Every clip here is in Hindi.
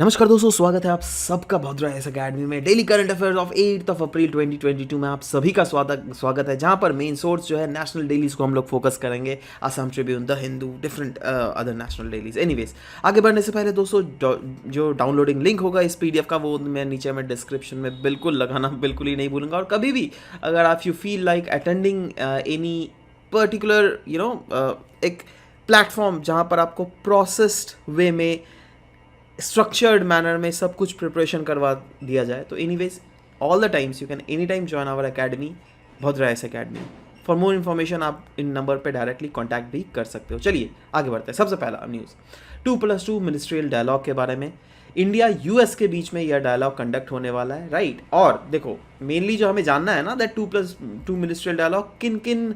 नमस्कार दोस्तों, स्वागत है आप सबका भद्रा एस अकेडमी में डेली करंट अफेयर्स ऑफ 8 अप्रैल 2022 में आप सभी का स्वागत है, जहां पर मेन सोर्स जो है नेशनल डेलीज को हम लोग फोकस करेंगे। Assam Tribune, the Hindu, different other national dailies. Anyways, आगे बढ़ने से पहले दोस्तों जो डाउनलोडिंग लिंक होगा इस पीडीएफ का वो मैं नीचे में डिस्क्रिप्शन में बिल्कुल लगाना बिल्कुल ही नहीं भूलूंगा। और कभी भी अगर आप you feel like attending any particular एक प्लेटफॉर्म जहाँ पर आपको प्रोसेस्ड वे में स्ट्रक्चर्ड मैनर में सब कुछ प्रिपरेशन करवा दिया जाए, तो anyways all the times you can any time join our academy, Bhadra S academy. For more information आप इन नंबर पे डायरेक्टली कॉन्टैक्ट भी कर सकते हो। चलिए आगे बढ़ते हैं। सबसे पहला न्यूज़ 2+2 मिनिस्ट्रियल डायलॉग के बारे में। इंडिया यूएस के बीच में यह डायलॉग कंडक्ट होने वाला है, राइट। और देखो, मेनली जो हमें जानना है ना, दैट 2+2 मिनिस्ट्रियल डायलॉग किन किन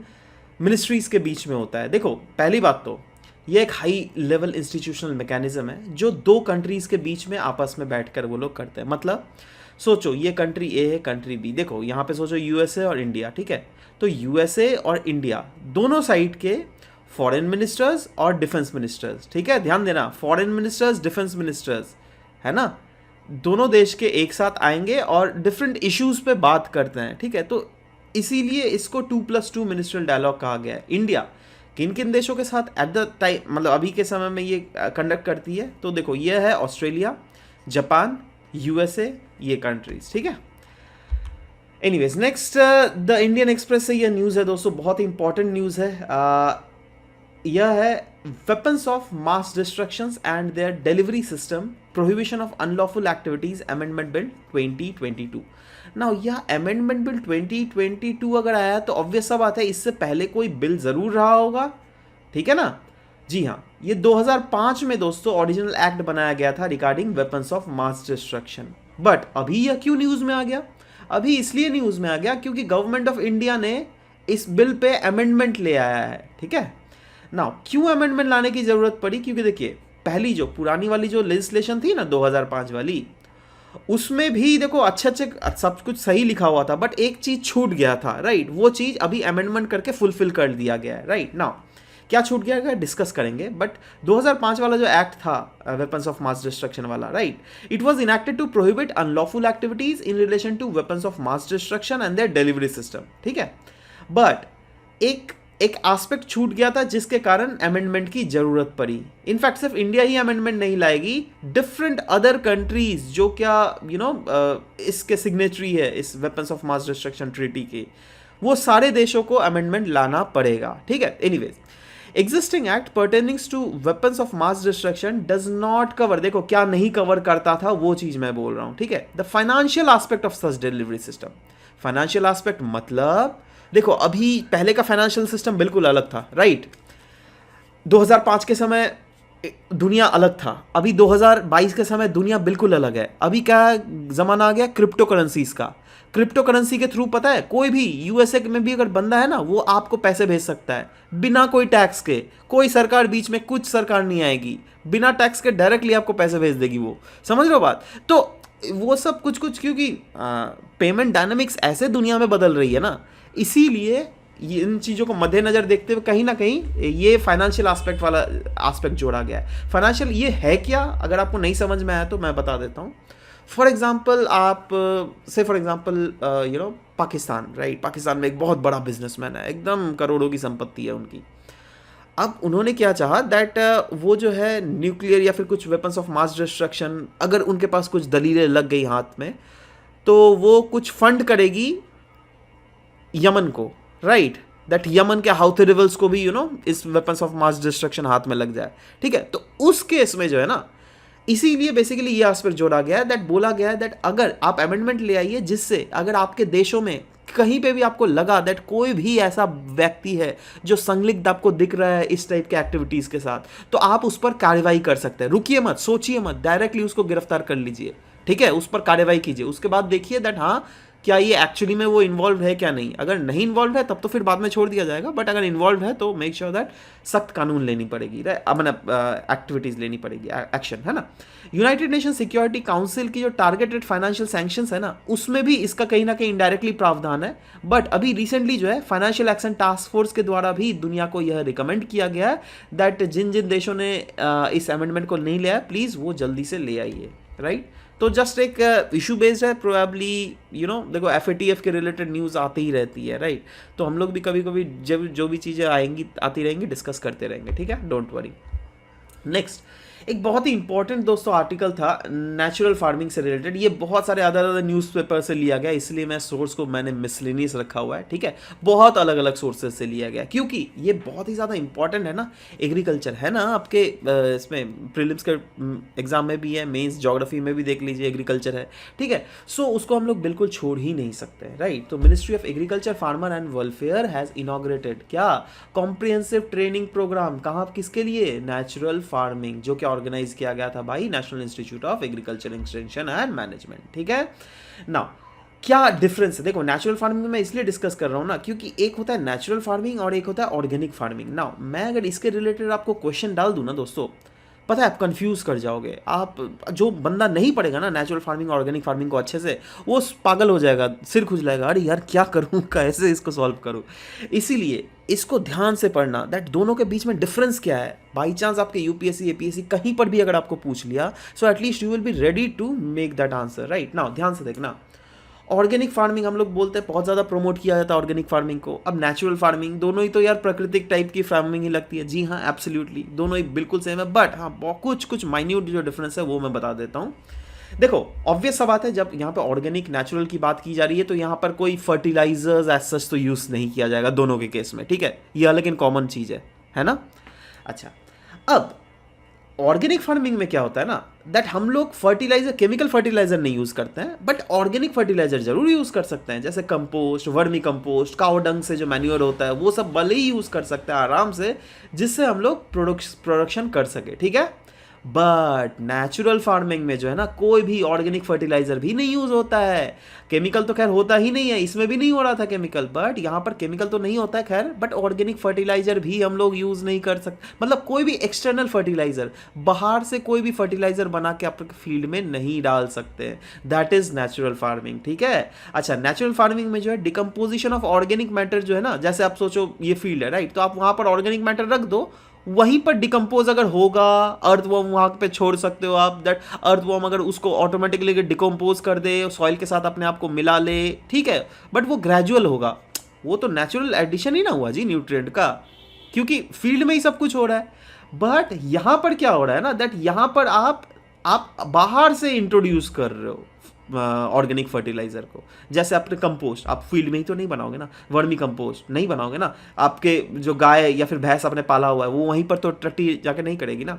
मिनिस्ट्रीज के बीच में होता है। देखो, पहली बात तो ये एक हाई लेवल इंस्टीट्यूशनल मैकेनिज्म है जो दो कंट्रीज़ के बीच में आपस में बैठकर वो लोग करते हैं। मतलब सोचो, ये कंट्री ए है, कंट्री बी। देखो यहाँ पे सोचो यूएसए और इंडिया, ठीक है। तो यूएसए और इंडिया दोनों साइड के फॉरेन मिनिस्टर्स और डिफेंस मिनिस्टर्स, ठीक है, ध्यान देना, फॉरेन मिनिस्टर्स, डिफेंस मिनिस्टर्स, है ना, दोनों देश के एक साथ आएंगे और डिफरेंट इश्यूज पे बात करते हैं, ठीक है। तो इसीलिए इसको 2+2 मिनिस्ट्रियल डायलॉग कहा गया है। इंडिया किन किन देशों के साथ एट द टाइम, मतलब अभी के समय में ये कंडक्ट करती है, तो देखो ये है ऑस्ट्रेलिया, जापान, यूएसए, ये कंट्रीज, ठीक है। Anyways, next the Indian express से यह न्यूज़ है दोस्तों, बहुत ही इंपॉर्टेंट न्यूज़ है। यह है weapons of mass destructions and their delivery system, prohibition of unlawful activities amendment bill 2022। Now यह अमेंडमेंट बिल 2022 अगर आया तो ऑब्वियस सा बात है इससे पहले कोई बिल जरूर रहा होगा, ठीक है ना। जी हाँ, ये 2005 में दोस्तों ओरिजिनल एक्ट बनाया गया था regarding weapons of mass destruction. But अभी यह क्यों न्यूज़ में आ गया? अभी इसलिए न्यूज़ में आ गया क्योंकि गवर्नमेंट ऑफ इंडिया ने इस बिल पे अमेंडमेंट ले आया है, ठीक है ना। क्यों अमेंडमेंट लाने की जरूरत पड़ी? क्योंकि देखिए, पहली जो पुरानी वाली जो लेजिस्लेशन थी ना 2005 वाली, उसमें भी देखो अच्छे अच्छे सब कुछ सही लिखा हुआ था, बट एक चीज छूट गया था, राइट। वो चीज अभी अमेंडमेंट करके फुलफिल कर दिया गया है, राइट। नाउ क्या छूट गया है डिस्कस करेंगे, बट 2005 वाला जो एक्ट था वेपन्स ऑफ मास डिस्ट्रक्शन वाला, right, it was enacted to prohibit unlawful activities in relation to weapons of mass destruction and their delivery system, ठीक है। बट एक एस्पेक्ट छूट गया था जिसके कारण अमेंडमेंट की जरूरत पड़ी। इनफैक्ट सिर्फ इंडिया ही अमेंडमेंट नहीं लाएगी, डिफरेंट अदर कंट्रीज जो क्या इसके सिग्नेटरी है इस weapons of mass destruction treaty के, वो सारे देशों को अमेंडमेंट लाना पड़ेगा, ठीक है। Anyways, existing act pertainings to weapons of mass destruction does not cover, देखो क्या नहीं कवर करता था वो चीज मैं बोल रहा हूं, ठीक है, the financial aspect of such delivery system. Financial aspect मतलब देखो, अभी पहले का फाइनेंशियल सिस्टम बिल्कुल अलग था, राइट। 2005 के समय दुनिया अलग था, अभी 2022 के समय दुनिया बिल्कुल अलग है। अभी क्या जमाना आ गया? क्रिप्टो करेंसीज का। क्रिप्टो करेंसी के थ्रू पता है, कोई भी यूएसए में भी अगर बंदा है ना, वो आपको पैसे भेज सकता है बिना कोई टैक्स के। कोई सरकार बीच में, कुछ सरकार नहीं आएगी, बिना टैक्स के डायरेक्टली आपको पैसे भेज देगी वो। समझ रहे हो बात? तो वो सब कुछ कुछ क्योंकि पेमेंट डायनामिक्स ऐसे दुनिया में बदल रही है ना, इसीलिए इन चीज़ों को मद्देनजर देखते हुए कहीं ना कहीं ये फाइनेंशियल एस्पेक्ट वाला एस्पेक्ट जोड़ा गया है। फाइनेंशियल ये है क्या, अगर आपको नहीं समझ में आया तो मैं बता देता हूँ। फॉर एग्जाम्पल, आप for example Pakistan, right. Pakistan में एक बहुत बड़ा बिजनेसमैन है, एकदम करोड़ों की संपत्ति है उनकी। अब उन्होंने क्या चाहा दैट वो जो है न्यूक्लियर या फिर कुछ वेपन्स ऑफ मास डिस्ट्रक्शन, अगर उनके पास कुछ दलीलें लग गई हाथ में, तो वो कुछ फंड करेगी यमन को, राइट, दैट यमन के हाउथी रिबल्स को भी इस वेपन्स ऑफ मास डिस्ट्रक्शन हाथ में लग जाए, ठीक है। तो उस केस में जो है ना, इसीलिए बेसिकली ये एस्पेक्ट जोड़ा गया है, दैट बोला गया है दैट अगर आप अमेंडमेंट ले आइए जिससे अगर आपके देशों में कहीं पे भी आपको लगा दैट कोई भी ऐसा व्यक्ति है जो संलिग्ध आपको दिख रहा है इस टाइप के एक्टिविटीज के साथ, तो आप उस पर कार्रवाई कर सकते हैं। रुकिए मत, सोचिए मत, डायरेक्टली उसको गिरफ्तार कर लीजिए, ठीक है, उस पर कार्रवाई कीजिए। उसके बाद देखिए दैट हाँ, क्या ये एक्चुअली में वो इन्वॉल्व है क्या नहीं। अगर नहीं इन्वॉल्व है तब तो फिर बाद में छोड़ दिया जाएगा, बट अगर इन्वॉल्व है तो मेक श्योर दैट सख्त कानून लेनी पड़ेगी, एक्टिविटीज लेनी पड़ेगी, एक्शन, है ना। यूनाइटेड नेशन सिक्योरिटी काउंसिल की जो टारगेटेड फाइनेंशियल सैंक्शंस है ना, उसमें भी इसका कहीं ना कहीं इनडायरेक्टली प्रावधान है। बट अभी रिसेंटली जो है फाइनेंशियल एक्शन टास्क फोर्स के द्वारा भी दुनिया को यह रिकमेंड किया गया है दैट जिन जिन देशों ने इस अमेंडमेंट को नहीं लिया है, प्लीज वो जल्दी से ले आइए, राइट। तो जस्ट एक इशू बेस्ड है प्रोबेबली, देखो FATF के रिलेटेड न्यूज़ आती ही रहती है, राइट। तो हम लोग भी कभी कभी जब जो भी चीज़ें आएंगी आती रहेंगी डिस्कस करते रहेंगे, ठीक है, डोंट वरी। नेक्स्ट एक बहुत ही इंपॉर्टेंट दोस्तों आर्टिकल था नेचुरल फार्मिंग से रिलेटेड। ये बहुत सारे अदर अदर न्यूज़पेपर से लिया गया, इसलिए मैं सोर्स को मैंने मिसलेनियस रखा हुआ है, ठीक है। बहुत अलग अलग सोर्सेज से लिया गया क्योंकि ये बहुत ही ज़्यादा इंपॉर्टेंट है ना। एग्रीकल्चर है ना आपके इसमें प्रीलिम्स के एग्जाम में भी है, मेंस ज्योग्राफी में भी देख लीजिए एग्रीकल्चर है, ठीक है। सो उसको हम लोग बिल्कुल छोड़ ही नहीं सकते, राइट। तो ministry of agriculture farmer and welfare has inaugurated क्या कॉम्प्रिहेंसिव ट्रेनिंग प्रोग्राम, कहाँ किसके लिए, नेचुरल फार्मिंग, जो कि ऑर्गेनाइज किया गया था by national institute of agriculture extension and management, ठीक है। नाउ क्या डिफरेंस है, देखो नेचुरल फार्मिंग में मैं इसलिए डिस्कस कर रहा हूं ना क्योंकि एक होता है नेचुरल फार्मिंग और एक होता है ऑर्गेनिक फार्मिंग। नाउ मैं अगर इसके रिलेटेड आपको क्वेश्चन डाल दूं ना दोस्तों, पता है आप कंफ्यूज कर जाओगे। आप जो बंदा नहीं पढ़ेगा ना नेचुरल फार्मिंग ऑर्गेनिक फार्मिंग को अच्छे से, वो पागल हो जाएगा, सिर खुजलाएगा, अरे यार क्या करूँ, कैसे इसको सॉल्व करूँ। इसीलिए इसको ध्यान से पढ़ना, दैट दोनों के बीच में डिफरेंस क्या है। बाई चांस आपके UPSC APSC कहीं पर भी अगर आपको पूछ लिया, so at least you will be ready to make that answer, right. Now ध्यान से देखना, ऑर्गेनिक फार्मिंग हम लोग बोलते हैं, बहुत ज़्यादा प्रमोट किया जाता है ऑर्गेनिक फार्मिंग को। अब नेचुरल फार्मिंग, दोनों ही तो यार प्राकृतिक टाइप की फार्मिंग ही लगती है। जी हाँ, एब्सोल्युटली दोनों ही बिल्कुल सेम है, बट हाँ कुछ कुछ माइन्यूट जो डिफरेंस है वो मैं बता देता हूँ। देखो ऑब्वियस सा बात है, जब यहाँ पे ऑर्गेनिक नेचुरल की बात की जा रही है तो यहाँ पर कोई फर्टिलाइजर्स एज सच तो यूज़ नहीं किया जाएगा दोनों के केस में, ठीक है। ये अलग इन कॉमन चीज़ है ना। अच्छा, अब ऑर्गेनिक फार्मिंग में क्या होता है ना, दैट हम लोग फर्टिलाइजर, केमिकल फर्टिलाइजर नहीं यूज करते हैं, बट ऑर्गेनिक फर्टिलाइजर जरूर यूज कर सकते हैं, जैसे compost, vermi compost, cow dung से जो मैन्योर होता है वो सब भले ही यूज कर सकते हैं आराम से, जिससे हम लोग प्रोडक्शन कर सके, ठीक है। बट नेचुरल फार्मिंग में जो है ना, कोई भी ऑर्गेनिक फर्टिलाइजर भी नहीं यूज होता है। केमिकल तो खैर होता ही नहीं है, इसमें भी नहीं हो रहा था केमिकल, बट यहाँ पर केमिकल तो नहीं होता है खैर, बट ऑर्गेनिक फर्टिलाइजर भी हम लोग यूज नहीं कर सकते। मतलब कोई भी एक्सटर्नल फर्टिलाइजर, बाहर से कोई भी फर्टिलाइजर बना के आप फील्ड में नहीं डाल सकते। दैट इज नेचुरल फार्मिंग, ठीक है। अच्छा, नेचुरल फार्मिंग में जो है डिकम्पोजिशन ऑफ ऑर्गेनिक मैटर जो है ना, जैसे आप सोचो ये फील्ड है, राइट, तो आप वहां पर ऑर्गेनिक मैटर रख दो, वहीं पर डिकम्पोज अगर होगा, अर्थवॉर्म वहां पे छोड़ सकते हो आप, दैट अर्थवॉर्म अगर उसको ऑटोमेटिकली डिकम्पोज कर दे, सॉइल के साथ अपने आप को मिला ले, ठीक है, बट वो ग्रेजुअल होगा, वो तो नेचुरल एडिशन ही ना हुआ जी न्यूट्रिएंट का, क्योंकि फील्ड में ही सब कुछ हो रहा है। बट यहां पर क्या हो रहा है ना, दैट यहां पर आप बाहर से इंट्रोड्यूस कर रहे हो ऑर्गेनिक फर्टिलाइजर को। जैसे आपने कंपोस्ट, आप फील्ड में ही तो नहीं बनाओगे ना, वर्मी कंपोस्ट नहीं बनाओगे ना, आपके जो गाय या फिर भैंस आपने पाला हुआ है वो वहीं पर तो टट्टी जाके नहीं करेगी ना।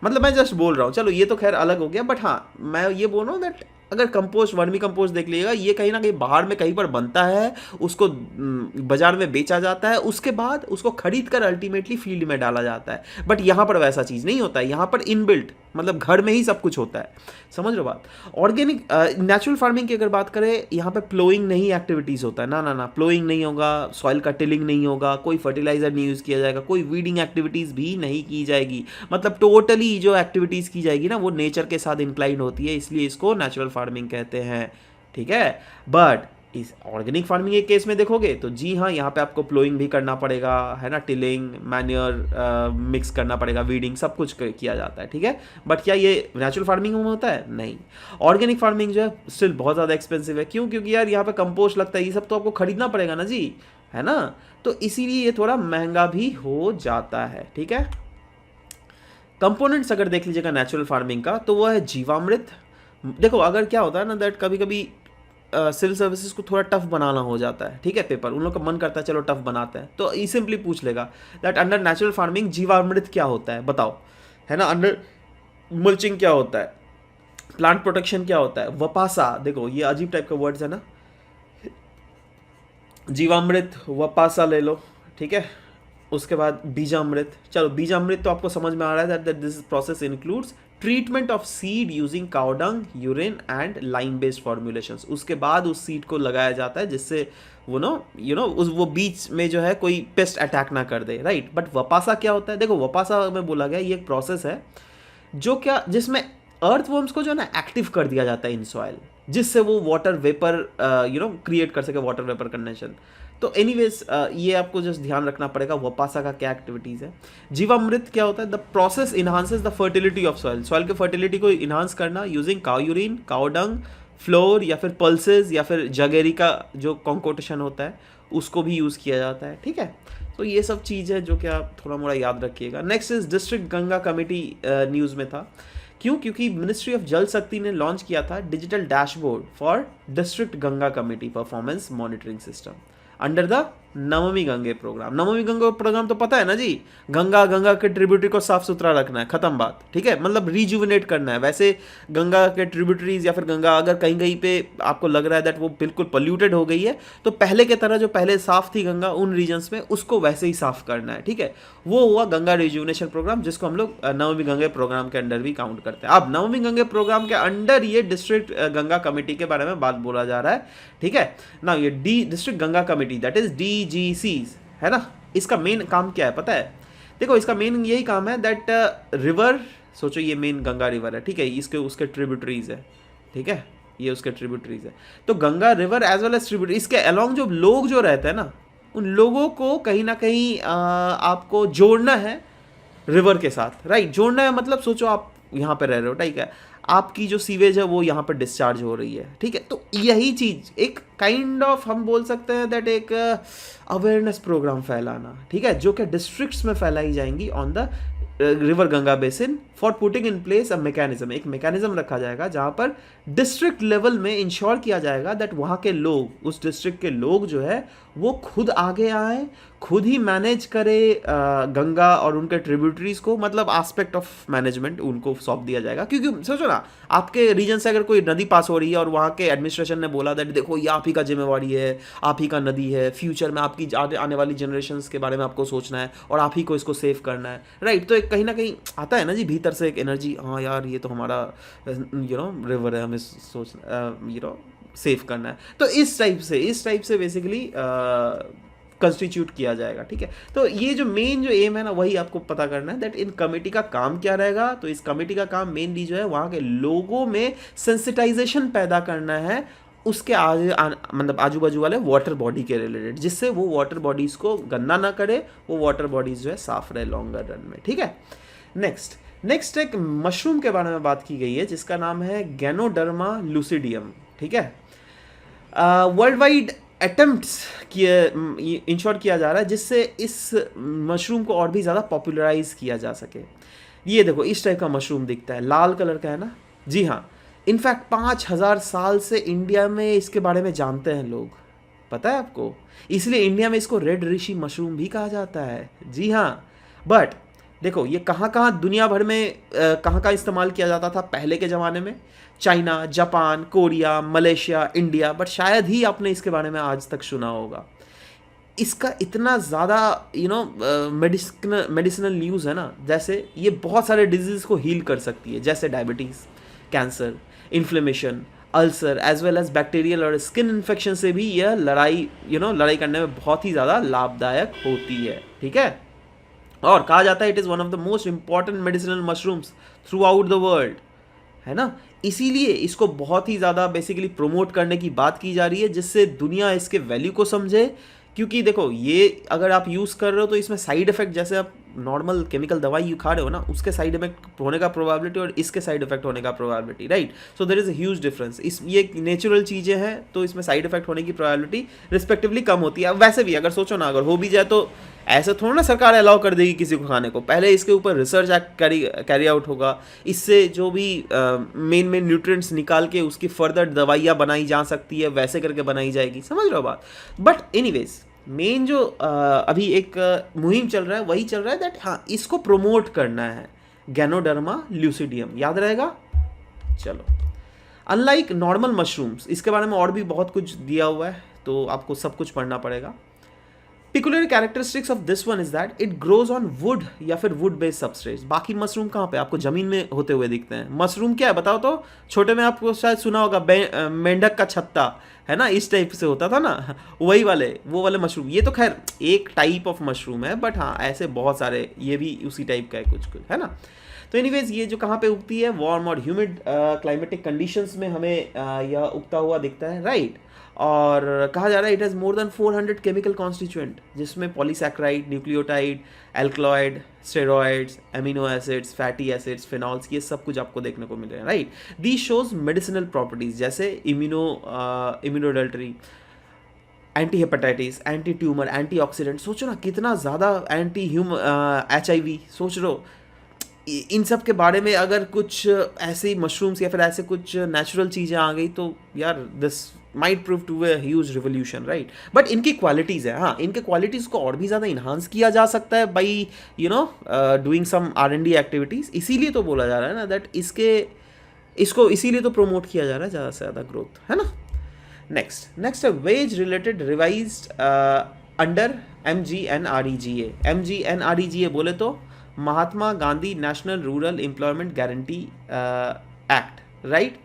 मतलब मैं जस्ट बोल रहा हूँ, चलो ये तो खैर अलग हो गया, बट हाँ मैं ये बोल रहा हूँ दैट अगर कंपोस्ट, वर्मी कंपोस्ट देख लीजिएगा, ये कहीं ना कहीं बाहर में कहीं पर बनता है, उसको बाजार में बेचा जाता है, उसके बाद उसको खरीद कर अल्टीमेटली फील्ड में डाला जाता है। बट यहाँ पर वैसा चीज़ नहीं होता है, यहाँ पर इनबिल्ट, मतलब घर में ही सब कुछ होता है। समझ रहे हो बात। ऑर्गेनिक नेचुरल फार्मिंग की अगर बात करें, यहाँ पे प्लोइंग नहीं एक्टिविटीज़ होता है, ना प्लोइंग नहीं होगा, सॉइल का टिलिंग नहीं होगा, कोई फर्टिलाइजर नहीं यूज़ किया जाएगा, कोई वीडिंग एक्टिविटीज़ भी नहीं की जाएगी। मतलब टोटली जो एक्टिविटीज़ की जाएगी ना वो नेचर के साथ इंक्लाइंड होती है, इसलिए इसको नेचुरल फार्मिंग कहते हैं, ठीक है। बट इस ऑर्गेनिक फार्मिंग के केस में देखोगे तो जी हाँ, यहाँ पे आपको प्लोइंग भी करना पड़ेगा, है ना, टिलिंग, मैन्योर मिक्स करना पड़ेगा, वीडिंग, सब कुछ किया जाता है, ठीक है। बट क्या ये नेचुरल फार्मिंग में होता है? नहीं। ऑर्गेनिक फार्मिंग जो है स्टिल बहुत ज़्यादा एक्सपेंसिव है। क्यों? क्योंकि यार यहाँ पे कंपोस्ट लगता है, ये सब तो आपको खरीदना पड़ेगा ना जी, है ना, तो इसीलिए ये थोड़ा महंगा भी हो जाता है, ठीक है। कंपोनेंट्स अगर देख लीजिएगा नेचुरल फार्मिंग का, तो वो है जीवामृत। देखो अगर क्या होता है ना, दैट कभी कभी सिविल सर्विसेज को थोड़ा टफ बनाना हो जाता है, ठीक है, पेपर, उन लोग का मन करता है चलो टफ बनाते हैं, तो ई सिंपली पूछ लेगा दैट अंडर नेचुरल फार्मिंग जीवामृत क्या होता है बताओ, है ना, अंडर मल्चिंग क्या होता है, प्लांट प्रोटेक्शन क्या होता है, वपासा, देखो ये अजीब टाइप का वर्ड्स है ना, जीवामृत, वपासा ले लो, ठीक है। उसके बाद बीजामृत, चलो बीजामृत तो आपको समझ में आ रहा है that this process includes treatment of seed using cow dung, urine and lime based formulations. उसके बाद उस सीड को लगाया जाता है जिससे वो वो बीच में जो है कोई पेस्ट अटैक ना कर दे, राइट। बट वपासा क्या होता है? देखो वपासा में बोला गया ये एक प्रोसेस है जो क्या, जिसमें अर्थवर्म्स को जो है ना एक्टिव कर दिया जाता है इन सॉइल, जिससे वो वाटर वेपर क्रिएट कर सके, वाटर वेपर कंडेंशन। तो एनीवेज ये आपको जस्ट ध्यान रखना पड़ेगा वपासा का क्या एक्टिविटीज़ है। जीवामृत क्या होता है? The process enhances the fertility of soil, soil के फर्टिलिटी को इन्हांस करना using cow urine, cow dung, floor या फिर पल्सेस या फिर जगेरी का जो कॉन्कोटेशन होता है उसको भी यूज़ किया जाता है। ठीक है, तो ये सब चीज़ है जो कि आप थोड़ा मोड़ा याद रखिएगा। Next is district Ganga committee, news में था। क्यों? क्योंकि मिनिस्ट्री ऑफ जल शक्ति ने लॉन्च किया था digital dashboard for district Ganga committee performance monitoring system under the Namami Gange programme. Namami Ganga programme तो पता है ना जी, गंगा के ट्रिब्यूटरी को साफ सुथरा रखना है, खत्म बात। ठीक है, मतलब रिजुविनेट करना है। वैसे गंगा के ट्रिब्यूटरीज या फिर गंगा अगर कहीं कहीं पे आपको लग रहा है दैट वो बिल्कुल पोल्यूटेड हो गई है, तो पहले के तरह जो पहले साफ थी गंगा उन रीजन्स में, उसको वैसे ही साफ करना है। ठीक है, वो हुआ गंगा रिजुविनेशन प्रोग्राम, जिसको हम लोग नमामि गंगे प्रोग्राम के अंडर भी काउंट करते हैं। अब नमामि गंगे प्रोग्राम के अंडर ये डिस्ट्रिक्ट गंगा कमेटी के बारे में बात बोला जा रहा है। ठीक है ना, ये district Ganga committee that is DGCs है ना, इसका मेन काम क्या है पता है? देखो, इसका मेन यही काम है दैट रिवर, सोचो ये मेन गंगा रिवर है। ठीक है, इसके उसके ट्रिब्यूटरीज है। ठीक है, ये उसके ट्रिब्यूटरीज है। तो Ganga river as well as tributary, इसके अलोंग जो लोग जो रहते हैं ना, उन लोगों को कहीं ना कहीं आपको जोड़ना है रिवर के साथ। राइट, जोड़ना है मतलब सोचो आप यहाँ पे रह रहे हो, ठीक है, आपकी जो सीवेज है वो यहाँ पर डिस्चार्ज हो रही है। ठीक है, तो यही चीज़ एक काइंड ऑफ हम बोल सकते हैं दैट एक अवेयरनेस प्रोग्राम फैलाना। ठीक है, जो कि डिस्ट्रिक्ट्स में फैलाई जाएंगी on the river Ganga basin for putting in place a mechanism. एक मैकेनिज्म रखा जाएगा जहाँ पर डिस्ट्रिक्ट लेवल में इंश्योर किया जाएगा दैट वहाँ के लोग, उस डिस्ट्रिक्ट के लोग जो है वो खुद आगे आए, खुद ही मैनेज करे गंगा और उनके ट्रिब्यूटरीज को, मतलब एस्पेक्ट ऑफ मैनेजमेंट उनको सौंप दिया जाएगा। क्योंकि सोचो ना, आपके रीजन से अगर कोई नदी पास हो रही है और वहाँ के एडमिनिस्ट्रेशन ने बोला दैट देखो ये आप ही का जिम्मेवारी है, आप ही का नदी है, फ्यूचर में आपकी आने वाली जनरेशन्स के बारे में आपको सोचना है और आप ही को इसको सेव करना है। राइट, तो एक कहीं ना कहीं आता है ना जी भीतर से एक एनर्जी, हाँ यार ये तो हमारा रिवर है, हमें सोचना सेव करना है। तो इस टाइप से बेसिकली कंस्टिट्यूट किया जाएगा। ठीक है, तो ये जो मेन जो एम है ना, वही आपको पता करना है दैट इन कमेटी का काम क्या रहेगा। तो इस कमेटी का काम मेनली जो है वहाँ के लोगों में सेंसिटाइजेशन पैदा करना है उसके मतलब आजू बाजू वाले वाटर बॉडी के रिलेटेड, जिससे वो वाटर बॉडीज को गंदा ना करे, वो वाटर बॉडीज जो है साफ रहे लॉन्गर रन में। ठीक है, नेक्स्ट एक मशरूम के बारे में बात की गई है जिसका नाम है गैनोडर्मा लूसिडियम। ठीक है, वर्ल्ड वाइड अटेम्प्ट्स किए इंश्योर किया जा रहा है जिससे इस मशरूम को और भी ज़्यादा पॉपुलराइज किया जा सके। ये देखो इस टाइप का मशरूम दिखता है, लाल कलर का है ना जी हाँ। इनफैक्ट 5000 साल से इंडिया में इसके बारे में जानते हैं लोग, पता है आपको, इसलिए इंडिया में इसको रेड ऋषि मशरूम भी कहा जाता है। जी हाँ, बट देखो ये कहाँ दुनिया भर में कहाँ इस्तेमाल किया जाता था पहले के ज़माने में? China, Japan, Korea, Malaysia, India, but शायद ही आपने इसके बारे में आज तक सुना होगा। इसका इतना ज़्यादा मेडिसिनल यूज़ है ना, जैसे ये बहुत सारे डिजीज़ को हील कर सकती है, जैसे diabetes, cancer, inflammation, ulcer as well as bacterial और स्किन इन्फेक्शन से भी यह लड़ाई करने में बहुत ही ज़्यादा लाभदायक होती है। ठीक है, और कहा जाता है it is one of the most important medicinal mushrooms through out the world, है ना। इसीलिए इसको बहुत ही ज़्यादा बेसिकली प्रमोट करने की बात की जा रही है, जिससे दुनिया इसके वैल्यू को समझे। क्योंकि देखो ये अगर आप यूज़ कर रहे हो तो इसमें साइड इफेक्ट, जैसे आप नॉर्मल केमिकल दवाई खा रहे हो ना, उसके साइड इफेक्ट होने का प्रोबेबिलिटी और इसके साइड इफेक्ट होने का probability, right. So there is a huge difference. ये नेचुरल चीज़ें हैं तो इसमें साइड इफेक्ट होने की प्रोबेबिलिटी रिस्पेक्टिवली कम होती है। वैसे भी अगर सोचो ना, अगर हो भी जाए तो ऐसे थोड़ा ना सरकार अलाउ कर देगी किसी को खाने को, पहले इसके ऊपर रिसर्च कैरी आउट होगा, इससे जो भी मेन न्यूट्रिएंट्स निकाल के उसकी फर्दर दवाइयाँ बनाई जा सकती है, वैसे करके बनाई जाएगी, समझ रहे हो बात। बट एनीवेज मेन जो अभी एक मुहिम चल रहा है वही चल रहा है दैट हाँ इसको प्रमोट करना है, गैनोडर्मा लूसिडियम, याद रहेगा। चलो, अनलाइक नॉर्मल मशरूम्स, इसके बारे में और भी बहुत कुछ दिया हुआ है तो आपको सब कुछ पढ़ना पड़ेगा। Peculiar characteristics of this one is that it grows on would या फिर वुड बेस्ड सबस्ट्रेट्स। बाकी मशरूम कहाँ पे आपको जमीन में होते हुए दिखते हैं। मशरूम क्या है बताओ तो, छोटे में आपको शायद सुना होगा मेंढक का छत्ता, है ना, इस टाइप से होता था ना, वो वाले मशरूम। ये तो खैर एक टाइप ऑफ मशरूम है, बट हाँ ऐसे बहुत सारे ये भी उसी टाइप का है कुछ है ना। तो एनीवेज ये जो कहाँ पे उगती है, वार्म और ह्यूमिड क्लाइमेटिक कंडीशंस में हमें यह उगता हुआ दिखता है, राइट। और कहा जा रहा है it has more than 400 chemical constituent, जिसमें polysaccharide, nucleotide, alkaloid, steroids, amino acids, fatty acids, phenols, ये सब कुछ आपको देखने को मिल रहे हैं, right. The shows medicinal properties जैसे immunomodulatory, anti hepatitis, anti tumour, antioxidant. सोचो ना कितना ज़्यादा एंटी HIV, सोच लो इन सब के बारे में अगर कुछ ऐसे मशरूम्स या फिर ऐसे कुछ नेचुरल चीज़ें आ गई तो यार this might prove to a huge revolution, right. But इनकी क्वालिटीज़ है, हाँ इनके क्वालिटीज़ को और भी ज़्यादा इन्हांस किया जा सकता है by doing some R&D activities. इसीलिए तो बोला जा रहा है ना दैट इसको इसीलिए तो प्रमोट किया जा रहा है ज़्यादा से ज़्यादा ग्रोथ, है ना। नेक्स्ट है wage related revised under MGNREGA। MGNREGA बोले तो Mahatma Gandhi national rural employment guarantee act, right.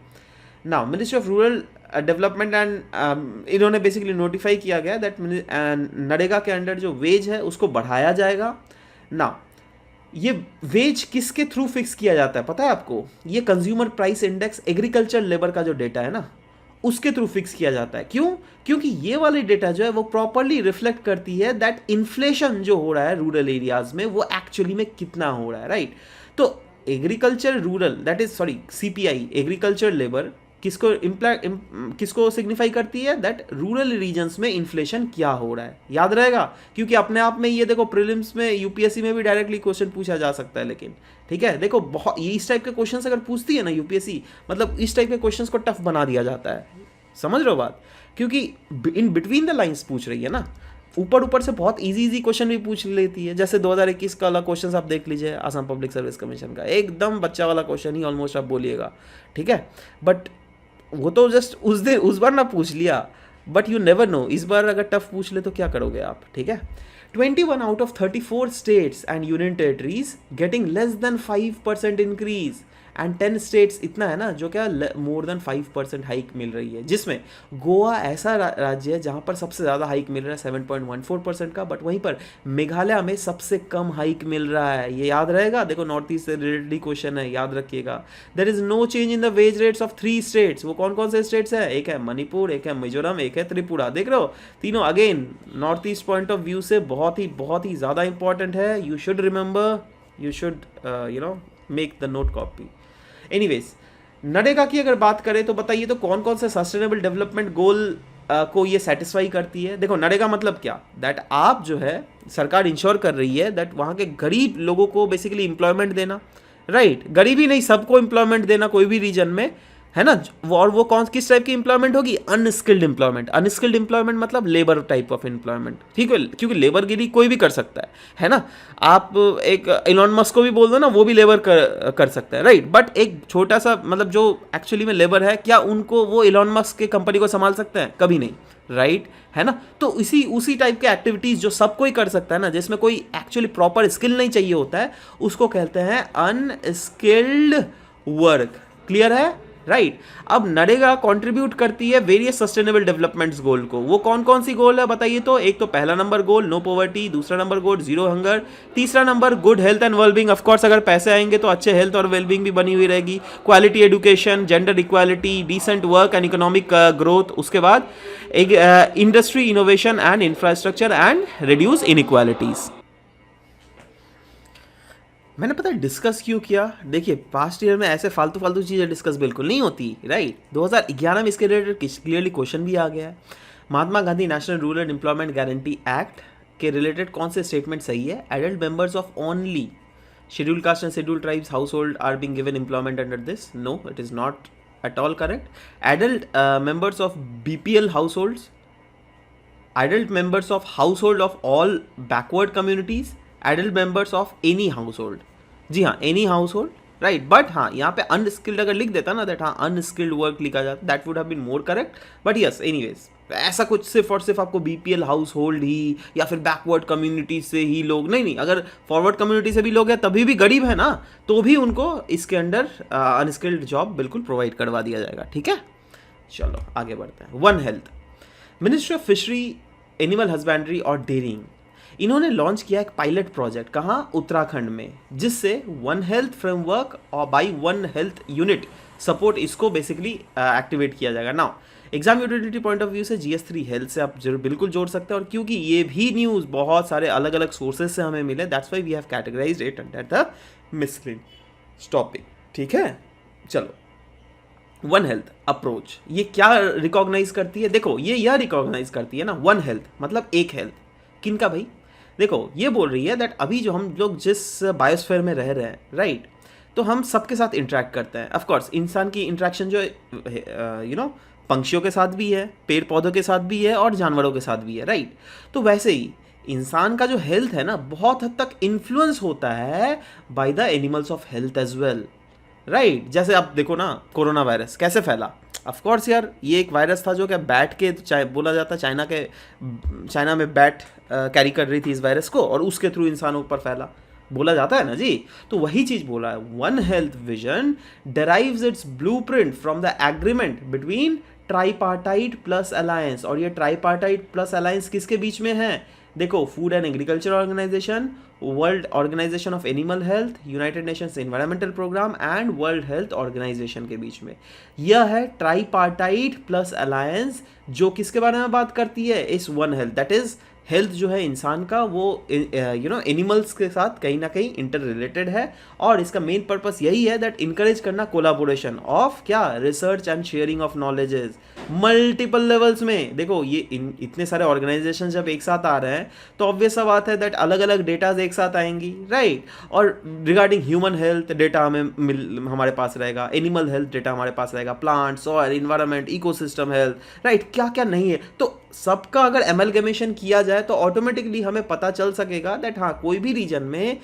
Now ministry of rural development and इन्होंने बेसिकली नोटिफाई किया गया दैट नरेगा के अंडर जो वेज है उसको बढ़ाया जाएगा। नाउ ये वेज किसके थ्रू फिक्स किया जाता है पता है आपको? ये consumer price index agriculture labour का जो डेटा है ना उसके थ्रू फिक्स किया जाता है। क्यों? क्योंकि ये वाली डेटा जो है वो प्रॉपरली रिफ्लेक्ट करती है दैट इन्फ्लेशन जो हो रहा है रूरल एरियाज में वो एक्चुअली में कितना हो रहा है, राइट। तो agriculture rural that is sorry CPI agriculture labour किसको सिग्निफाई करती है? दैट रूरल रीजन्स में इन्फ्लेशन क्या हो रहा है, याद रहेगा। क्योंकि अपने आप में ये देखो प्रीलिम्स में UPSC में भी डायरेक्टली क्वेश्चन पूछा जा सकता है, लेकिन ठीक है देखो बहुत ये इस टाइप के क्वेश्चन अगर पूछती है ना UPSC, मतलब इस टाइप के क्वेश्चन को टफ बना दिया जाता है, समझ रहे हो बात। क्योंकि इन बिटवीन द लाइन्स पूछ रही है ना, ऊपर से बहुत इजी क्वेश्चन भी पूछ लेती है। जैसे 2021 का वाला क्वेश्चन आप देख लीजिए आसाम पब्लिक सर्विस कमीशन का, एकदम बच्चा वाला क्वेश्चन ही ऑलमोस्ट आप बोलिएगा, ठीक है। बट वो तो जस्ट उस बार ना पूछ लिया, बट यू नेवर नो इस बार अगर टफ पूछ ले तो क्या करोगे आप, ठीक है। 21 out of 34 states and union territories getting less than 5% increase and 10 states इतना है ना जो क्या मोर देन 5% हाइक मिल रही है, जिसमें गोवा ऐसा राज्य है जहाँ पर सबसे ज़्यादा हाइक मिल रहा है 7.14% का, बट वहीं पर मेघालय में सबसे कम हाइक मिल रहा है। ये याद रहेगा, देखो नॉर्थ ईस्ट से रिलेटेड क्वेश्चन है, याद रखिएगा। There is no change in the wage rates of 3 states. वो कौन कौन से स्टेट्स है? एक है मणिपुर, एक है मिजोरम, एक है त्रिपुरा। देख रहे हो तीनों again north east point of view से बहुत ही ज़्यादा इंपॉर्टेंट है। You should remember, you should make the note copy. Anyways NREGA की अगर बात करें तो बताइए तो कौन कौन से सस्टेनेबल डेवलपमेंट गोल को ये सेटिस्फाई करती है। देखो नरेगा मतलब क्या, दैट आप जो है सरकार इंश्योर कर रही है दैट वहाँ के गरीब लोगों को बेसिकली एम्प्लॉयमेंट देना, राइट। गरीबी नहीं, सबको एम्प्लॉयमेंट देना कोई भी रीजन में, है ना। और वो किस टाइप की एम्प्लॉयमेंट होगी? Unskilled employment. अनस्किल्ड एम्प्लॉयमेंट मतलब लेबर टाइप ऑफ एम्प्लॉयमेंट, ठीक है, क्योंकि लेबरगिरी कोई भी कर सकता है ना। आप एक इलॉन मस्क को भी बोल दो ना, वो भी लेबर कर सकता है, राइट। बट एक छोटा सा मतलब जो एक्चुअली में लेबर है, क्या उनको वो इलॉन मस्क के कंपनी को संभाल सकते हैं? कभी नहीं, राइट, है ना। तो उसी टाइप के एक्टिविटीज जो सब कोई कर सकता है ना, जिसमें कोई एक्चुअली प्रॉपर स्किल नहीं चाहिए होता है, उसको कहते हैं अनस्किल्ड वर्क। क्लियर है, राइट। अब नरेगा कंट्रीब्यूट करती है वेरियस सस्टेनेबल डेवलपमेंट्स गोल को। वो कौन कौन सी गोल है बताइए तो? एक तो पहला नंबर गोल नो पॉवर्टी, दूसरा नंबर गोल जीरो हंगर, तीसरा number good health and wellbeing. Of course अगर पैसे आएंगे तो अच्छे हेल्थ और वेलबींग भी बनी हुई रहेगी। Quality education, gender equality, decent work and economic growth. उसके बाद एक industry innovation and infrastructure and reduce inequalities. मैंने पता है डिस्कस क्यों किया? देखिए पास्ट ईयर में ऐसे फालतू चीज़ें डिस्कस बिल्कुल नहीं होती, राइट। 2011 में इसके रिलेटेड क्लियरली क्वेश्चन भी आ गया है। Mahatma Gandhi national rural employment guarantee act के रिलेटेड कौन से स्टेटमेंट सही है? Adult members of only scheduled caste and scheduled tribes household are being given employment under this. No, it is not at all correct. Adult members of BPL households, adult members of household of all backward communities, adult members of any household. जी हाँ, any household, right. But हाँ यहाँ पे अनस्किल्ड अगर लिख देता ना दैट हाँ अनस्किल्ड वर्क लिखा जाता, that would have been more correct. But yes anyways ऐसा कुछ सिर्फ और सिर्फ आपको BPL हाउस होल्ड ही या फिर बैकवर्ड कम्युनिटी से ही लोग नहीं, अगर फॉरवर्ड कम्युनिटी से भी लोग हैं तभी भी गरीब है ना, तो भी उनको इसके अंडर अनस्किल्ड जॉब बिल्कुल प्रोवाइड करवा दिया जाएगा, ठीक है। चलो आगे बढ़ते हैं। One health, ministry of fishery, animal husbandry और डेयरिंग, इन्होंने लॉन्च किया एक पायलट प्रोजेक्ट, कहाँ? उत्तराखंड में, जिससे वन हेल्थ फ्रेमवर्क और by one health unit support इसको बेसिकली एक्टिवेट किया जाएगा। Now exam utility point of view से GS3 हेल्थ से आप जरूर बिल्कुल जोड़ सकते हैं, और क्योंकि ये भी न्यूज़ बहुत सारे अलग अलग सोर्सेज से हमें मिले, that's why we have categorised it under the miscellaneous topic. ठीक है, चलो वन हेल्थ अप्रोच ये क्या रिकॉग्नाइज करती है? देखो ये यह रिकॉग्नाइज करती है ना, वन हेल्थ मतलब एक हेल्थ किनका भाई? देखो ये बोल रही है दैट अभी जो हम लोग जिस बायोस्फीयर में रह रहे हैं, राइट, तो हम सबके साथ इंटरेक्ट करते हैं। ऑफ कोर्स इंसान की इंटरेक्शन जो पंक्षियों के साथ भी है, पेड़ पौधों के साथ भी है, और जानवरों के साथ भी है, राइट। तो वैसे ही इंसान का जो हेल्थ है ना, बहुत हद तक इन्फ्लुएंस होता है by the animals of health as well, right. जैसे आप देखो ना, कोरोना वायरस कैसे फैला? ऑफ कोर्स यार, ये एक वायरस था जो क्या बैट के, बोला जाता चाइना में बैट कैरी कर रही थी इस वायरस को, और उसके थ्रू इंसानों पर फैला, बोला जाता है ना जी। तो वही चीज बोला है, one health vision derives it's blueprint from the agreement between tripartite plus alliance. और ये ट्राईपार्टाइट प्लस अलायंस किसके बीच में है? देखो, Food and Agriculture Organization, World Organisation of Animal Health, United Nations Environmental Programme and World Health Organization के बीच में यह है ट्राईपार्टाइट प्लस अलायंस, जो किसके बारे में बात करती है? इस one health, that is health जो है इंसान का, वो एनिमल्स के साथ कहीं ना कहीं इंटर रिलेटेड है। और इसका मेन पर्पस यही है दैट इनकरेज करना कोलाबोरेशन ऑफ क्या, research and sharing of knowledges multiple levels में। देखो ये इतने सारे ऑर्गेनाइजेशन जब एक साथ आ रहे हैं तो ऑब्वियस सा बात है दैट अलग अलग डेटाज एक साथ आएंगी, राइट। और रिगार्डिंग ह्यूमन हेल्थ डेटा हमारे पास रहेगा, एनिमल हेल्थ डेटा हमारे पास रहेगा, plant, soil, environment, ecosystem health, right, क्या क्या नहीं है। तो सबका अगर एमलगमेशन किया जाए तो ऑटोमेटिकली हमें पता चल सकेगा दैट हाँ, कोई भी रीजन में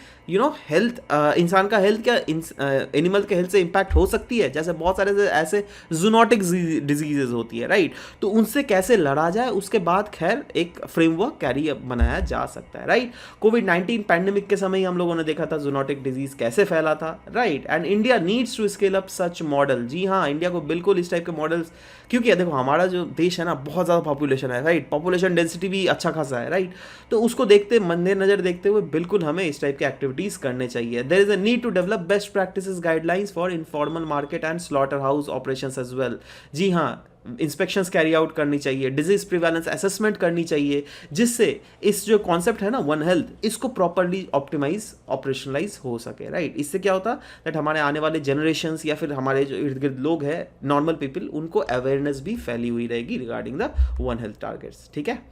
हेल्थ, इंसान का हेल्थ क्या एनिमल के हेल्थ से इंपैक्ट हो सकती है। जैसे बहुत सारे ऐसे जूनोटिक डिजीजेज होती है, राइट, तो उनसे कैसे लड़ा जाए, उसके बाद खैर एक फ्रेमवर्क कैरी बनाया जा सकता है, राइट। कोविड-19 पैंडेमिक के समय हम लोगों ने देखा था जूनोटिक डिजीज कैसे फैला था, right, and India needs to scale up such model. जी हाँ, इंडिया को बिल्कुल इस टाइप के मॉडल्स, क्योंकि देखो हमारा जो देश है ना, बहुत ज़्यादा पॉपुलेशन है, राइट, पॉपुलेशन डेंसिटी भी अच्छा खासा है, राइट, तो उसको देखते मद्देनजर देखते हुए बिल्कुल हमें इस टाइप की एक्टिविटीज़ करने चाहिए। There is a need to develop best practices guidelines for informal market and slaughterhouse operations as well. जी हाँ, इंस्पेक्शंस कैरी आउट करनी चाहिए, डिजीज प्रिवेलेंस असेसमेंट करनी चाहिए, जिससे इस जो कॉन्सेप्ट है ना वन हेल्थ, इसको प्रॉपरली ऑप्टिमाइज ऑपरेशनलाइज हो सके, राइट। इससे क्या होता दैट हमारे आने वाले जनरेशंस या फिर हमारे जो इर्द गिर्द लोग हैं, नॉर्मल पीपल, उनको अवेयरनेस भी फैली हुई रहेगी regarding the one health targets. ठीक है,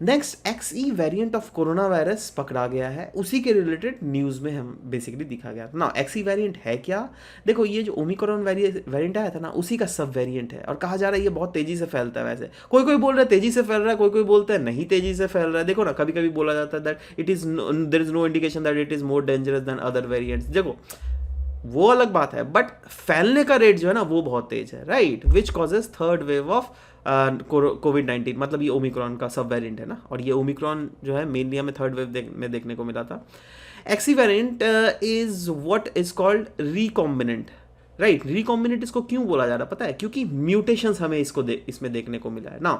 next XE variant of corona virus पकड़ा गया है, उसी के रिलेटेड न्यूज़ में हम बेसिकली दिखा गया ना। XE वेरिएंट है क्या? देखो ये जो ओमिक्रॉन वेरिएंट आया था ना, उसी का सब वेरिएंट है, और कहा जा रहा है ये बहुत तेजी से फैलता है। वैसे कोई कोई बोल रहा है तेजी से फैल रहा है, कोई कोई बोलता है नहीं तेजी से फैल रहा है। देखो ना, कभी कभी बोला जाता है that it is there is no indication that it is more dangerous than other variants. देखो वो अलग बात है, बट फैलने का रेट जो है ना वो बहुत तेज है, right, which causes third wave of COVID. मतलब ये ओमिक्रॉन का सब वेरिएंट है ना, और ये ओमिक्रॉन जो है मेनली हमें थर्ड वेव में देखने को मिला था। XE variant is what is called recombinant, right. Recombinant इसको क्यों बोला जा रहा है पता है? क्योंकि म्यूटेशंस हमें इसमें देखने को मिला है ना।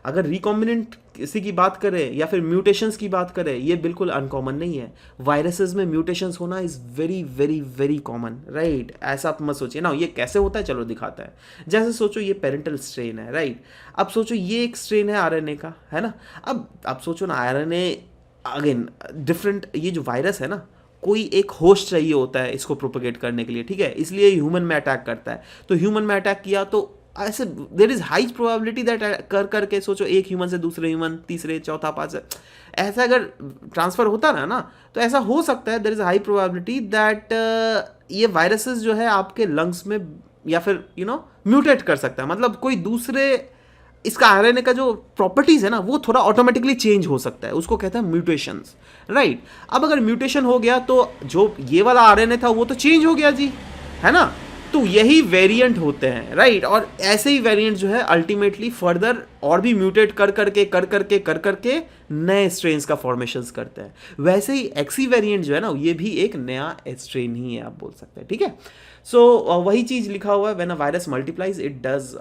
अगर रिकॉम्बिनेंट किसी की बात करें या फिर म्यूटेशंस की बात करें, ये बिल्कुल अनकॉमन नहीं है। वायरसेस में म्यूटेशंस होना is very very very common, right. ऐसा आप मत सोचिए ना। ये कैसे होता है, चलो दिखाता है। जैसे सोचो ये पेरेंटल स्ट्रेन है, राइट। अब सोचो ये एक स्ट्रेन है RNA का, है ना। अब आप सोचो ना, RNA अगेन डिफरेंट, ये जो वायरस है ना, कोई एक होस्ट चाहिए होता है इसको प्रोपेगेट करने के लिए, ठीक है, इसलिए ह्यूमन में अटैक करता है। तो ह्यूमन में अटैक किया तो ऐसे there is high probability that करके सोचो एक ह्यूमन से दूसरे ह्यूमन, तीसरे, चौथा, पांच, ऐसा अगर ट्रांसफर होता ना तो ऐसा हो सकता है। There is high probability that ये वायरसेस जो है आपके लंग्स में या फिर म्यूटेट कर सकता है। मतलब कोई दूसरे, इसका RNA का जो प्रॉपर्टीज है ना वो थोड़ा ऑटोमेटिकली चेंज हो सकता है, उसको कहते हैं म्यूटेशंस, राइट। अब अगर म्यूटेशन हो गया तो जो ये वाला RNA था वो तो चेंज हो गया जी, है ना। तो यही वेरिएंट होते हैं, राइट। और ऐसे ही वेरिएंट जो है अल्टीमेटली फर्दर और भी म्यूटेट कर करके नए स्ट्रेन्स का फॉर्मेशंस करते हैं। वैसे ही XE वेरिएंट जो है ना, ये भी एक नया स्ट्रेन ही है, आप बोल सकते हैं, ठीक है। सो वही चीज लिखा हुआ है, when a virus multiplies it does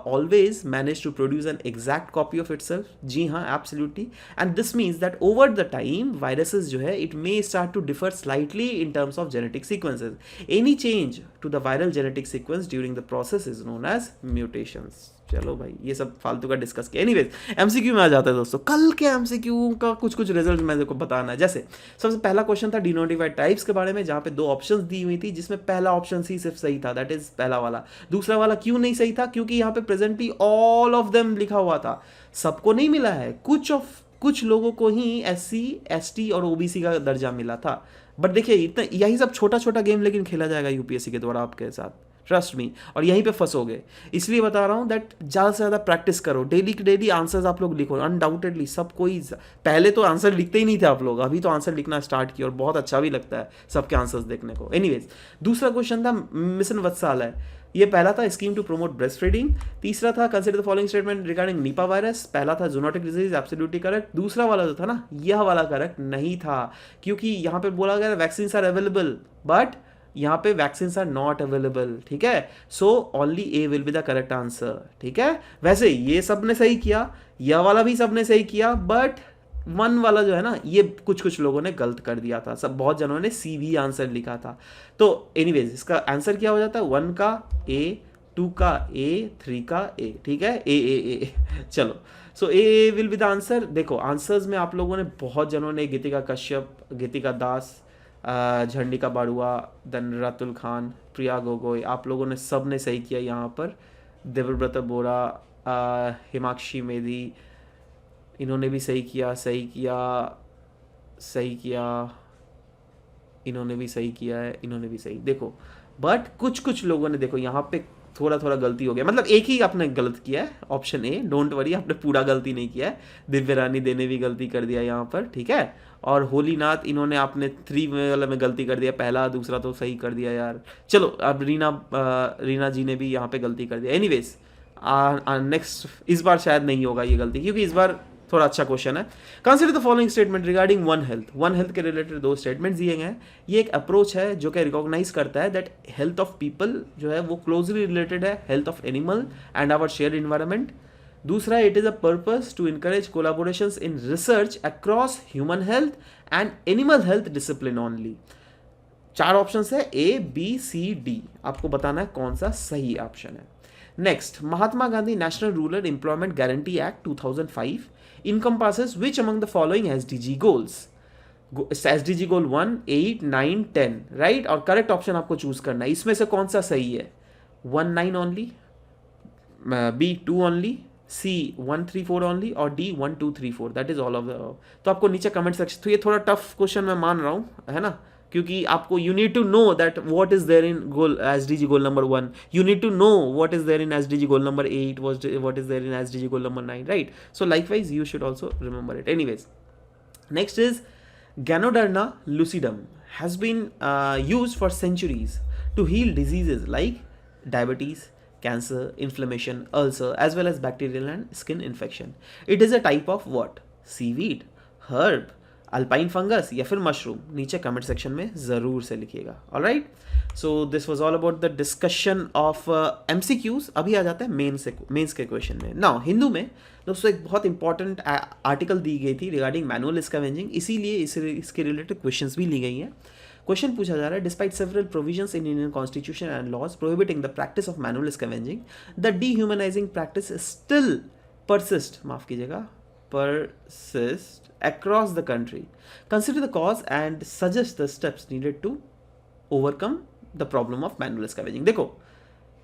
always manage to produce an exact copy of itself. जी हाँ, absolutely. And this means that over the time viruses जो है it may start to differ slightly in terms of genetic sequences. Any change to the viral genetic sequence during the process is known as mutations. चलो भाई ये सब फालतू का डिस्कस किया। एनीवेज एमसीक्यू में आ जाता है दोस्तों। कल के एमसीक्यू का कुछ रिजल्ट मेरे को बताना है। जैसे सबसे पहला क्वेश्चन था डिनोटिफाइड टाइप्स के बारे में, जहाँ पे 2 ऑप्शंस दी हुई थी, जिसमें पहला ऑप्शन ही सिर्फ सही था, दैट इज पहला वाला। दूसरा वाला क्यों नहीं सही था? क्योंकि यहाँ पे प्रेजेंटली ऑल ऑफ देम लिखा हुआ था। सबको नहीं मिला है, कुछ लोगों को ही SC ST और OBC का दर्जा मिला था। बट देखिए इतना यही सब छोटा छोटा गेम लेकिन खेला जाएगा यूपीएससी के द्वारा आपके साथ, ट्रस्ट मी, और यहीं पे फंसोगे। इसलिए बता रहा हूँ दैट ज़्यादा से ज़्यादा प्रैक्टिस करो, डेली के डेली आंसर्स आप लोग लिखो। अनडाउटेडली सब कोई, पहले तो आंसर लिखते ही नहीं थे आप लोग, अभी तो आंसर लिखना स्टार्ट किया और बहुत अच्छा भी लगता है सबके आंसर्स देखने को। एनीवेज दूसरा क्वेश्चन था मिशन वत्सालय, ये पहला था scheme to promote breast feeding. तीसरा था consider the following statement regarding Nipah virus. पहला था जूनोटिक डिजीज, एब्सोल्युटली करेक्ट। दूसरा वाला जो था ना, यह वाला करेक्ट नहीं था, क्योंकि यहाँ पे बोला गया वैक्सीन आर अवेलेबल, बट यहाँ पे वैक्सीन आर नॉट अवेलेबल, ठीक है। So only A will be the correct answer, ठीक है। वैसे ये सब ने सही किया, यह वाला भी सब ने सही किया, बट 1 वाला जो है ना, ये कुछ लोगों ने गलत कर दिया था। सब बहुत जनों ने सी भी आंसर लिखा था। तो एनीवेज इसका आंसर क्या हो जाता है? 1 का A, 2 का A, 3 का A, ठीक है। ए चलो, सो ए विल बी द आंसर। देखो आंसर्स में आप लोगों ने बहुत जनों ने गीतिका कश्यप, गीतिका दास, झंडिका बाड़ुआ, देन रातुल खान, प्रिया गोगोई, आप लोगों ने सब ने सही किया यहाँ पर। देवव्रत बोरा, हिमाक्षी मेधी, इन्होंने भी सही किया, इन्होंने भी सही किया है, इन्होंने भी सही। देखो बट कुछ लोगों ने, देखो यहाँ पे थोड़ा गलती हो गया, मतलब एक ही आपने गलत किया है, ऑप्शन ए। डोंट वरी, आपने पूरा गलती नहीं किया है। दिव्य रानी दे ने भी गलती कर दिया यहाँ पर, ठीक है। और होलीनाथ, इन्होंने आपने 3 वाला में गलती कर दिया, पहला दूसरा तो सही कर दिया यार। चलो अब रीना जी ने भी यहाँ पे गलती कर दिया। एनीवेज नेक्स्ट, इस बार शायद नहीं होगा ये गलती, क्योंकि इस बार थोड़ा अच्छा क्वेश्चन है। Consider the following statement regarding one health के रिलेटेड 2 स्टेटमेंट्स दिए गए हैं। ये एक अप्रोच है जो कि रिकॉग्नाइज करता है दैट हेल्थ ऑफ पीपल जो है वो क्लोजली रिलेटेड है health of animal and our share environment. दूसरा, it is a purpose to encourage collaborations in research across human health and animal health discipline only. 4 option है, A, B, C, D। आपको बताना है कौन सा सही ऑप्शन है। Next, Mahatma Gandhi national rural employment guarantee act 2005 encompasses which among the following SDG goals? SDG goal 1, 8, 9, 10, right. और करेक्ट ऑप्शन आपको चूज करना है, इसमें से कौन सा सही है? 1, 9 only, B, 2 only, C, 1, 3, 4 only, और D, 1, 2, 3, 4। That is all of the. तो आपको नीचे कमेंट सेक्शन, तो ये थोड़ा टफ क्वेश्चन मैं मान रहा हूँ, है ना, क्योंकि आपको you need to know that what is there in goal SDG goal number 1, you need to know what is there in SDG goal number 8, what is there in SDG goal number 9, right. So likewise you should also remember it. Anyways next is Ganoderma lucidum has been used for centuries to heal diseases like diabetes, cancer, inflammation, ulcer, as well as bacterial and skin infection. It is a type of what? Seaweed, herb, alpine fungus या फिर मशरूम? नीचे कमेंट सेक्शन में ज़रूर से लिखिएगा। Alright, so this was all about the discussion of MCQs। अभी आ जाते हैं मेंस के क्वेश्चन में। नाउ हिंदू में दोस्तों एक बहुत इंपॉर्टेंट आर्टिकल दी गई थी रिगार्डिंग मैनुअल स्कैवेंजिंग, इसीलिए इसके रिलेटेड क्वेश्चंस भी ली गई हैं। क्वेश्चन पूछा जा रहा है, despite several provisions in Indian constitution and laws prohibiting the practice of manual scavenging, the dehumanising practice still persist across the country. Consider the cause and suggest the steps needed to overcome the problem of manual scavenging. देखो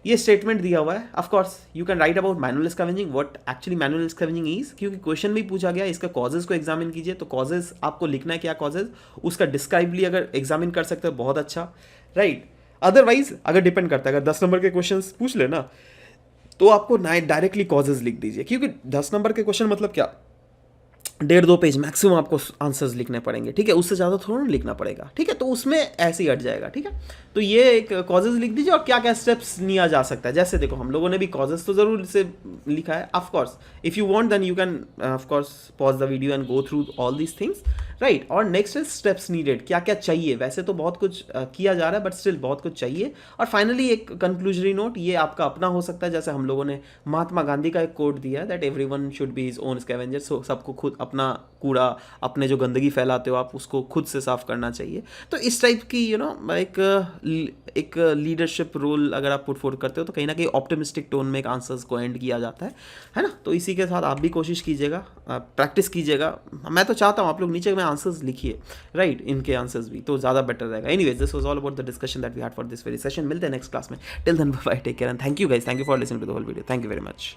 ये स्टेटमेंट दिया हुआ है। Of course you can write about manual scavenging, what actually manual scavenging is, क्योंकि क्वेश्चन भी पूछा गया, इसका कॉजेज को एग्जामिन कीजिए। तो कॉजेज आपको लिखना है क्या कॉजेज, उसका डिस्क्राइबली अगर एग्जामिन कर सकते हो बहुत अच्छा, राइट। अदरवाइज अगर डिपेंड करता है, अगर 10 नंबर के क्वेश्चन पूछ ले ना, तो आपको डायरेक्टली कॉजेज लिख दीजिए, क्योंकि 10 नंबर के क्वेश्चन मतलब क्या, 1.5-2 पेज मैक्सिमम आपको आंसर्स लिखने पड़ेंगे, ठीक है, उससे ज़्यादा थोड़ा ना लिखना पड़ेगा, ठीक है। तो उसमें ऐसे ही हट जाएगा, ठीक है। तो ये एक कॉजेज लिख दीजिए और क्या क्या स्टेप्स लिया जा सकता है। जैसे देखो हम लोगों ने भी कॉजेज तो ज़रूर से लिखा है। Of course if you want then you can of course pause the video and go through all these things, right. और नेक्स्ट इज स्टेप्स नीडेड, क्या क्या चाहिए। वैसे तो बहुत कुछ किया जा रहा है, बट स्टिल बहुत कुछ चाहिए। और फाइनली एक कंक्लूजरी नोट, ये आपका अपना हो सकता है, जैसे हम लोगों ने महात्मा गांधी का एक कोट दिया है that everyone should be his own scavenger. So सबको खुद अपना कूड़ा, अपने जो गंदगी फैलाते हो आप, उसको खुद से साफ करना चाहिए। तो इस टाइप की एक लीडरशिप रोल अगर आप पुट फॉरवर्ड करते हो तो कहीं ना कहीं ऑप्टिमिस्टिक टोन में एक आंसर्स को एंड किया जाता है ना। तो इसी के साथ आप भी कोशिश कीजिएगा, प्रैक्टिस कीजिएगा। मैं तो चाहता हूँ आप लोग नीचे में आंसर्स लिखिए, राइट, इनके आंसर्स भी, तो ज़्यादा बेटर रहेगा। Anyways, this was all about the discussion that we had for this very session. मिलते हैं नेक्स्ट क्लास में। Till then bye, take care and thank you guys, thank you for listening to the whole video, thank you very much.